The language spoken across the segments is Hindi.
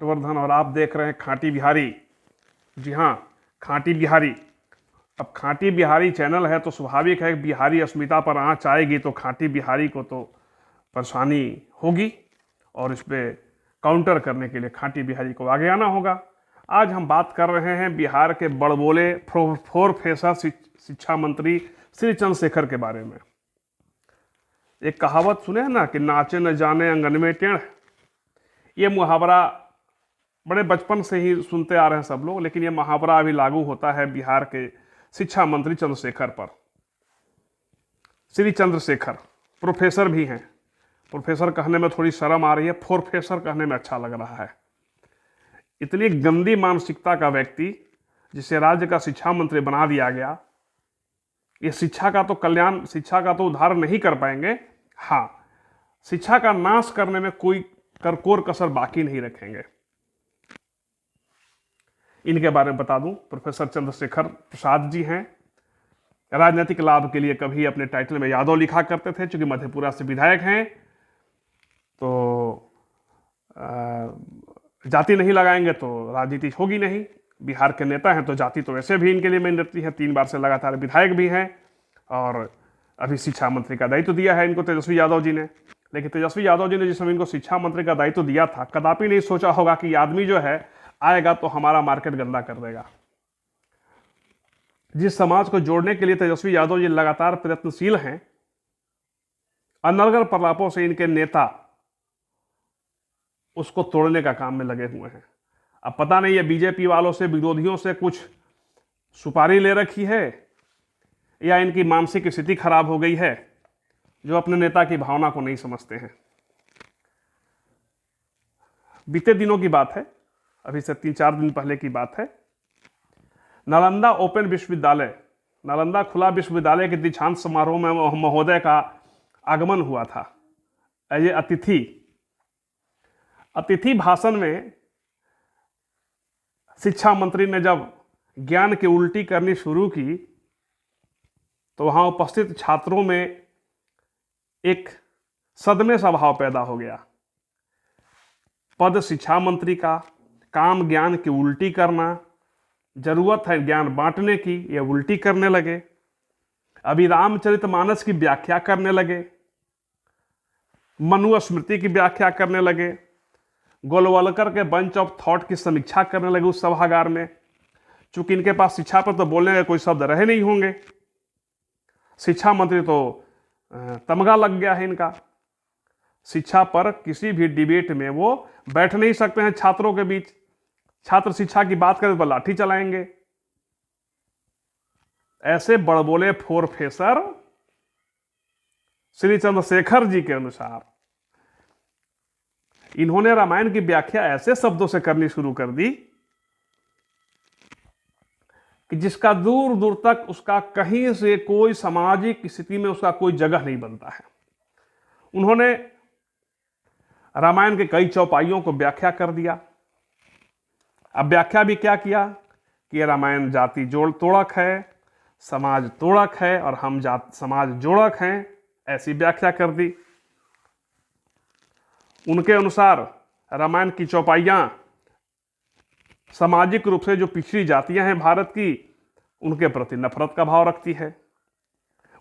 वर्धन और आप देख रहे हैं खांटी बिहारी। जी हाँ, खांटी बिहारी। अब खांटी बिहारी चैनल है तो स्वाभाविक है कि बिहारी अस्मिता पर आँच आएगी तो खांटी बिहारी को तो परेशानी होगी और इस पर काउंटर करने के लिए खांटी बिहारी को आगे आना होगा। आज हम बात कर रहे हैं बिहार के बड़बोले प्रोफेसर शिक्षा मंत्री श्री चंद्रशेखर के बारे में। एक कहावत सुने हैं ना कि नाचे न जाने अंगन में टेढ़। ये मुहावरा बड़े बचपन से ही सुनते आ रहे हैं सब लोग, लेकिन ये मुहावरा अभी लागू होता है बिहार के शिक्षा मंत्री चंद्रशेखर पर। श्री चंद्रशेखर प्रोफेसर भी हैं। प्रोफेसर कहने में थोड़ी शर्म आ रही है, प्रोफेसर कहने में अच्छा लग रहा है। इतनी गंदी मानसिकता का व्यक्ति जिसे राज्य का शिक्षा मंत्री बना दिया गया, ये शिक्षा का तो कल्याण, शिक्षा का तो उद्धार नहीं कर पाएंगे। हाँ, शिक्षा का नाश करने में कोई कोर कसर बाकी नहीं रखेंगे। इनके बारे में बता दूं, प्रोफेसर चंद्रशेखर प्रसाद जी हैं। राजनीतिक लाभ के लिए कभी अपने टाइटल में यादव लिखा करते थे, चूंकि मधेपुरा से विधायक हैं तो जाति नहीं लगाएंगे तो राजनीति होगी नहीं। बिहार के नेता हैं तो जाति तो वैसे भी इनके लिए मेन रहती है। 3 बार से लगातार विधायक भी हैं और अभी शिक्षा मंत्री का दायित्व दिया है इनको तेजस्वी यादव जी ने। लेकिन तेजस्वी यादव जी ने जिस समय इनको शिक्षा मंत्री का दायित्व दिया था, कदापि नहीं सोचा होगा कि आदमी जो है आएगा तो हमारा मार्केट गंदा कर देगा। जिस समाज को जोड़ने के लिए तेजस्वी यादव जी लगातार प्रयत्नशील हैं, अनर्गल प्रलापों से इनके नेता उसको तोड़ने का काम में लगे हुए हैं। अब पता नहीं ये बीजेपी वालों से, विरोधियों से कुछ सुपारी ले रखी है या इनकी मानसिक स्थिति खराब हो गई है, जो अपने नेता की भावना को नहीं समझते हैं। बीते दिनों की बात है, अभी से 3-4 दिन पहले की बात है। नालंदा ओपन विश्वविद्यालय, नालंदा खुला विश्वविद्यालय के दीक्षांत समारोह में महोदय का आगमन हुआ था एज ए अतिथि भाषण में शिक्षा मंत्री ने जब ज्ञान की उल्टी करनी शुरू की तो वहां उपस्थित छात्रों में एक सदमे सा भाव पैदा हो गया। पद शिक्षा मंत्री का, काम ज्ञान की उल्टी करना, जरूरत है ज्ञान बांटने की, ये उल्टी करने लगे। अभी रामचरितमानस की व्याख्या करने लगे, मनुस्मृति की व्याख्या करने लगे, गोलवलकर के बंच ऑफ थॉट की समीक्षा करने लगे उस सभागार में। चूंकि इनके पास शिक्षा पर तो बोलने के कोई शब्द रहे नहीं होंगे, शिक्षा मंत्री तो तमगा लग गया है इनका। शिक्षा पर किसी भी डिबेट में वो बैठ नहीं सकते हैं छात्रों के बीच। छात्र शिक्षा की बात करें तो लाठी चलाएंगे। ऐसे बड़बोले प्रोफेसर श्री चंद्रशेखर जी के अनुसार इन्होंने रामायण की व्याख्या ऐसे शब्दों से करनी शुरू कर दी कि जिसका दूर दूर तक उसका कहीं से कोई सामाजिक स्थिति में उसका कोई जगह नहीं बनता है। उन्होंने रामायण के कई चौपाइयों को व्याख्या कर दिया। अब व्याख्या भी क्या किया कि रामायण जाति जोड़ तोड़क है, समाज तोड़क है और हम समाज जोड़क हैं, ऐसी व्याख्या कर दी। उनके अनुसार रामायण की चौपाइयां सामाजिक रूप से जो पिछड़ी जातियां हैं भारत की, उनके प्रति नफरत का भाव रखती है।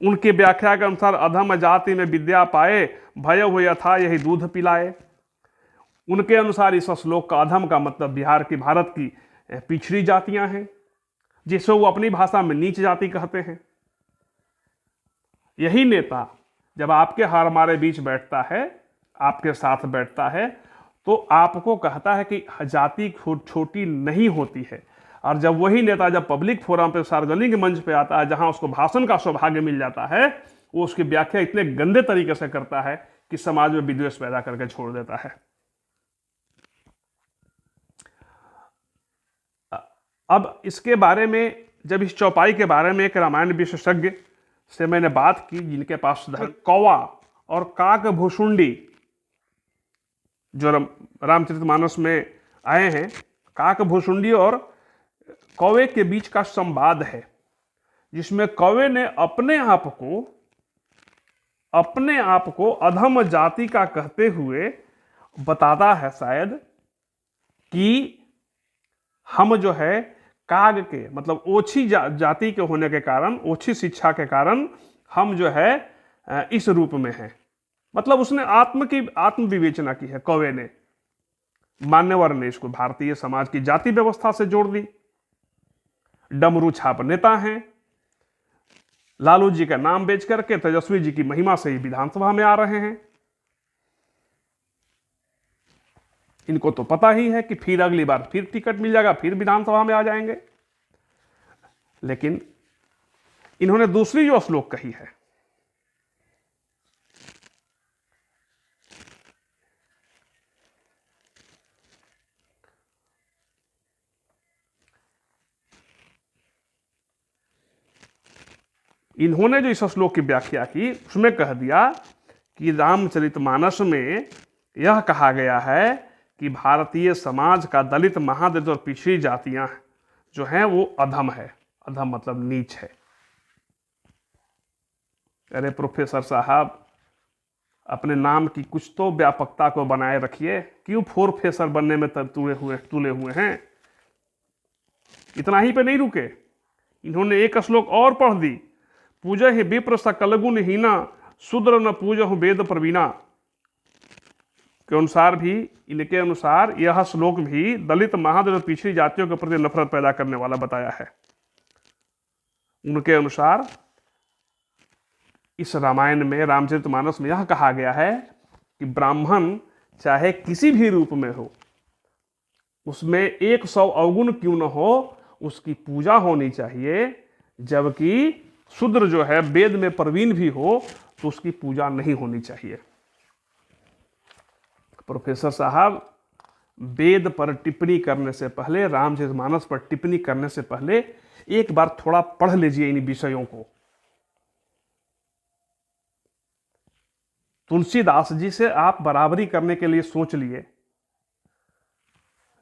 उनकी व्याख्या के अनुसार अधम जाति में विद्या पाए, भय हो यथा यही दूध पिलाए। उनके अनुसार इस श्लोक का अधम का मतलब बिहार की, भारत की पिछड़ी जातियां हैं, जिसे वो अपनी भाषा में नीच जाति कहते हैं। यही नेता जब आपके हमारे बीच बैठता है, आपके साथ बैठता है, तो आपको कहता है कि जाति छोटी नहीं होती है। और जब वही नेता जब पब्लिक फोरम पे, सार्वजनिक मंच पे आता है, जहां उसको भाषण का सौभाग्य मिल जाता है, वो उसकी व्याख्या इतने गंदे तरीके से करता है कि समाज में विद्वेष पैदा करके छोड़ देता है। अब इसके बारे में, जब इस चौपाई के बारे में एक रामायण विशेषज्ञ से मैंने बात की, जिनके पास कौवा और काक भुसुंडी जो रामचरितमानस में आए हैं, काक भुसुंडी और कौवे के बीच का संवाद है, जिसमें कौवे ने अपने आप को अधम जाति का कहते हुए बताता है शायद कि हम जो है काग के मतलब ओछी जाति के होने के कारण, ओछी शिक्षा के कारण हम जो है इस रूप में हैं। मतलब उसने आत्म विवेचना की है कौवे ने, मान्यवर ने इसको भारतीय समाज की जाति व्यवस्था से जोड़ दी। डमरू छाप नेता हैं, लालू जी का नाम बेच करके तेजस्वी जी की महिमा से ही विधानसभा में आ रहे हैं। इनको तो पता ही है कि फिर अगली बार फिर टिकट मिल जाएगा, फिर विधानसभा में आ जाएंगे। लेकिन इन्होंने दूसरी जो श्लोक कही है, इन्होंने जो इस श्लोक की व्याख्या की उसमें कह दिया कि रामचरितमानस में यह कहा गया है कि भारतीय समाज का दलित, महादलित और पिछड़ी जातियां जो हैं वो अधम है। अधम मतलब नीच है। अरे प्रोफेसर साहब, अपने नाम की कुछ तो व्यापकता को बनाए रखिए। क्यों प्रोफेसर बनने में तुले हुए हैं? इतना ही पे नहीं रुके, इन्होंने एक श्लोक और पढ़ दी, पूजा ही विप्र सकलगुण हीना, शूद्र न पूजहु वेद प्रवीणा के अनुसार भी, इनके अनुसार यह श्लोक भी दलित, महादलित और पिछड़ी जातियों के प्रति नफरत पैदा करने वाला बताया है। उनके अनुसार इस रामायण में, रामचरितमानस में यह कहा गया है कि ब्राह्मण चाहे किसी भी रूप में हो, उसमें 100 अवगुण क्यों न हो, उसकी पूजा होनी चाहिए। जबकि शूद्र जो है वेद में प्रवीण भी हो तो उसकी पूजा नहीं होनी चाहिए। प्रोफेसर साहब, वेद पर टिप्पणी करने से पहले, रामचरितमानस पर टिप्पणी करने से पहले एक बार थोड़ा पढ़ लीजिए इन विषयों को। तुलसीदास जी से आप बराबरी करने के लिए सोच लिए,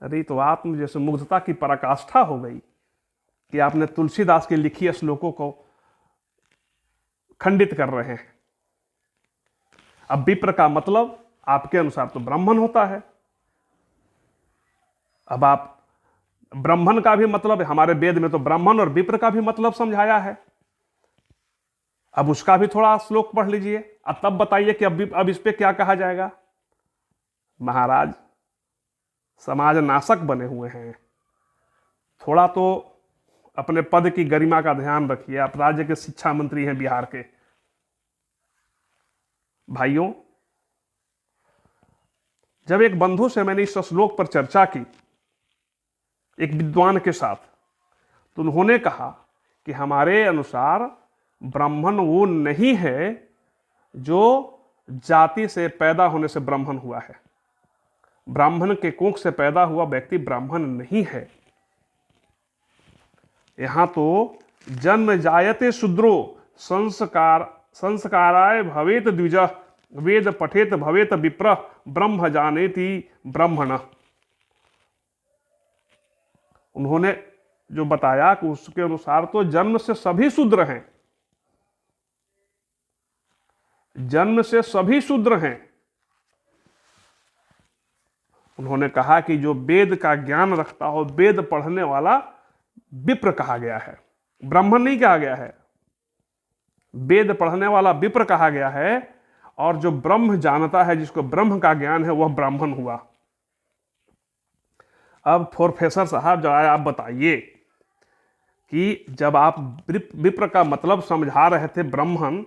अरे तो आत्म जैसे मुग्धता की पराकाष्ठा हो गई कि आपने तुलसीदास की लिखी श्लोकों को खंडित कर रहे हैं। अब विप्र का मतलब आपके अनुसार तो ब्राह्मण होता है। अब आप ब्राह्मण का भी मतलब, हमारे वेद में तो ब्राह्मण और विप्र का भी मतलब समझाया है। अब उसका भी थोड़ा श्लोक पढ़ लीजिए, अब तब बताइए कि अब इस पे क्या कहा जाएगा। महाराज, समाज नाशक बने हुए हैं। थोड़ा तो अपने पद की गरिमा का ध्यान रखिए। आप राज्य के शिक्षा मंत्री हैं बिहार के। भाइयों, जब एक बंधु से मैंने इस श्लोक पर चर्चा की, एक विद्वान के साथ, तो उन्होंने कहा कि हमारे अनुसार ब्राह्मण वो नहीं है जो जाति से पैदा होने से ब्राह्मण हुआ है। ब्राह्मण के कोख से पैदा हुआ व्यक्ति ब्राह्मण नहीं है। यहां तो जन्म जायते शूद्रो संस्काराय भवेत द्विजः, वेद पठेत भवेत विप्र, ब्रह्म जानेति ब्राह्मण। उन्होंने जो बताया कि उसके अनुसार तो जन्म से सभी शूद्र हैं, जन्म से सभी शूद्र हैं। उन्होंने कहा कि जो वेद का ज्ञान रखता हो, वेद पढ़ने वाला विप्र कहा गया है, ब्राह्मण नहीं कहा गया है। वेद पढ़ने वाला विप्र कहा गया है, और जो ब्रह्म जानता है, जिसको ब्रह्म का ज्ञान है, वह ब्राह्मण हुआ। अब प्रोफेसर साहब, जो आप बताइए कि जब आप विप्र का मतलब समझा रहे थे ब्राह्मण,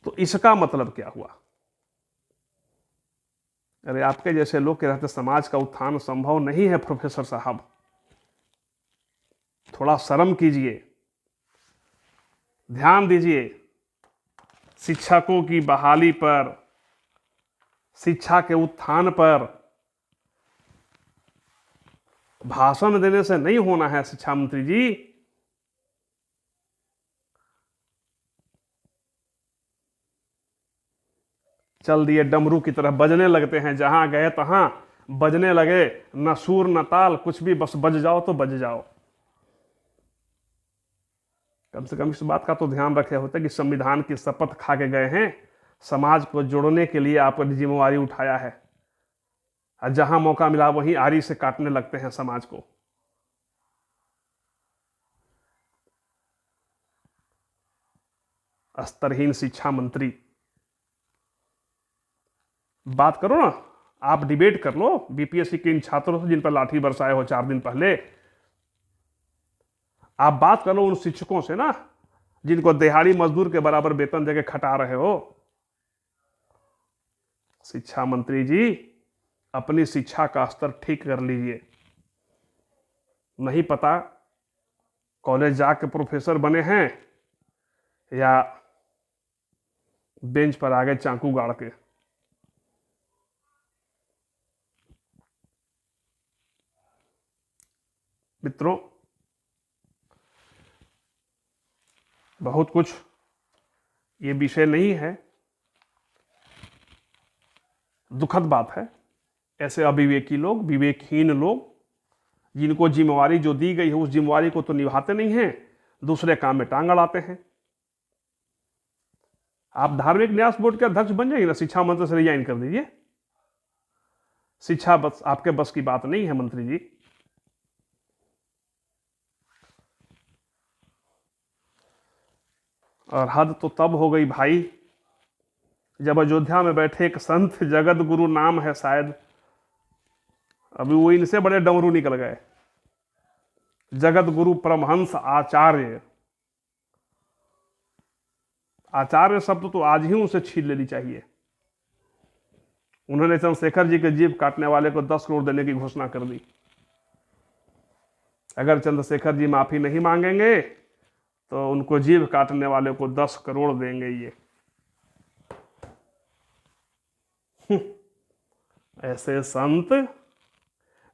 तो इसका मतलब क्या हुआ? अरे आपके जैसे लोग के रहते समाज का उत्थान संभव नहीं है। प्रोफेसर साहब, थोड़ा शर्म कीजिए, ध्यान दीजिए शिक्षकों की बहाली पर, शिक्षा के उत्थान पर। भाषण देने से नहीं होना है शिक्षा मंत्री जी। चल दिए डमरू की तरह बजने लगते हैं, जहां गए तहां बजने लगे, न सुर न ताल, कुछ भी, बस बज जाओ तो बज जाओ। कम से कम इस बात का तो ध्यान रखे होते कि संविधान की शपथ खा के गए हैं, समाज को जोड़ने के लिए आपने जिम्मेवारी उठाया है। और जहां मौका मिला वहीं आरी से काटने लगते हैं समाज को। स्तरहीन शिक्षा मंत्री, बात करो ना, आप डिबेट कर लो बीपीएससी के इन छात्रों से जिन पर लाठी बरसाए हो 4 दिन पहले। आप बात करो उन शिक्षकों से ना जिनको दिहाड़ी मजदूर के बराबर वेतन देके खटा रहे हो। शिक्षा मंत्री जी, अपनी शिक्षा का स्तर ठीक कर लीजिए। नहीं पता कॉलेज जाके प्रोफेसर बने हैं या बेंच पर आगे चाकू गाड़ के। मित्रों, बहुत कुछ ये विषय नहीं है, दुखद बात है ऐसे अविवेकी लोग, विवेकहीन लोग, जिनको जिम्मेवारी जो दी गई है उस जिम्मेवारी को तो निभाते नहीं हैं, दूसरे काम में टांग अड़ाते हैं। आप धार्मिक न्यास बोर्ड के अध्यक्ष बन जाइए ना, शिक्षा मंत्री से रिजाइन कर दीजिए। शिक्षा बस आपके बस की बात नहीं है मंत्री जी। और हद तो तब हो गई भाई जब अयोध्या में बैठे एक संत, जगत गुरु नाम है शायद, अभी वो इनसे बड़े डमरू निकल गए, जगत गुरु परमहंस आचार्य। आचार्य शब्द तो आज ही उनसे छीन लेनी चाहिए। उन्होंने चंद्रशेखर जी के जीभ काटने वाले को 10 करोड़ देने की घोषणा कर दी। अगर चंद्रशेखर जी माफी नहीं मांगेंगे तो उनको जीभ काटने वाले को 10 करोड़ देंगे ये। ऐसे संत,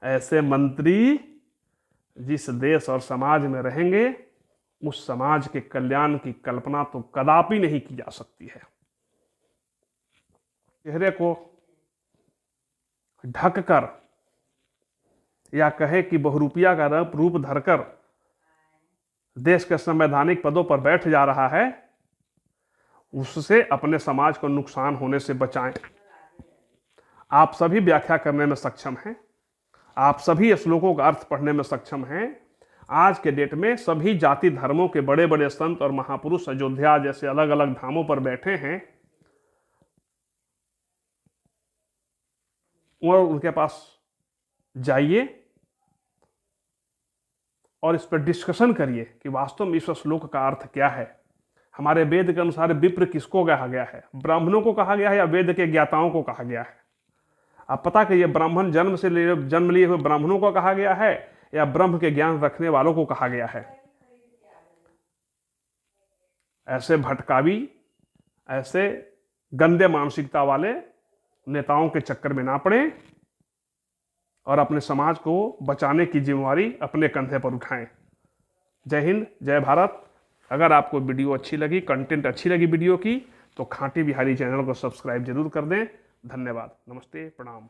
ऐसे मंत्री जिस देश और समाज में रहेंगे उस समाज के कल्याण की कल्पना तो कदापि नहीं की जा सकती है। चेहरे को ढककर या कहे कि बहुरूपिया का रूप धरकर देश के संवैधानिक पदों पर बैठ जा रहा है, उससे अपने समाज को नुकसान होने से बचाएं। आप सभी व्याख्या करने में सक्षम हैं, आप सभी श्लोकों का अर्थ पढ़ने में सक्षम हैं। आज के डेट में सभी जाति धर्मों के बड़े बड़े संत और महापुरुष अयोध्या जैसे अलग अलग धामों पर बैठे हैं और उनके पास जाइए और इस पर डिस्कशन करिए कि वास्तव में इस श्लोक का अर्थ क्या है। हमारे वेद के अनुसार विप्र किसको कहा गया है, ब्राह्मणों को कहा गया है या वेद के ज्ञाताओं को कहा गया है? आप पता कि ये ब्राह्मण जन्म लिए हुए ब्राह्मणों को कहा गया है या ब्रह्म के ज्ञान रखने वालों को कहा गया है? ऐसे भटकावी, ऐसे गंदे मानसिकता वाले नेताओं के चक्कर में ना पड़े और अपने समाज को बचाने की जिम्मेवारी अपने कंधे पर उठाएं। जय हिंद, जय भारत। अगर आपको वीडियो अच्छी लगी, कंटेंट अच्छी लगी वीडियो की, तो खांटी बिहारी चैनल को सब्सक्राइब जरूर कर दें। धन्यवाद, नमस्ते, प्रणाम।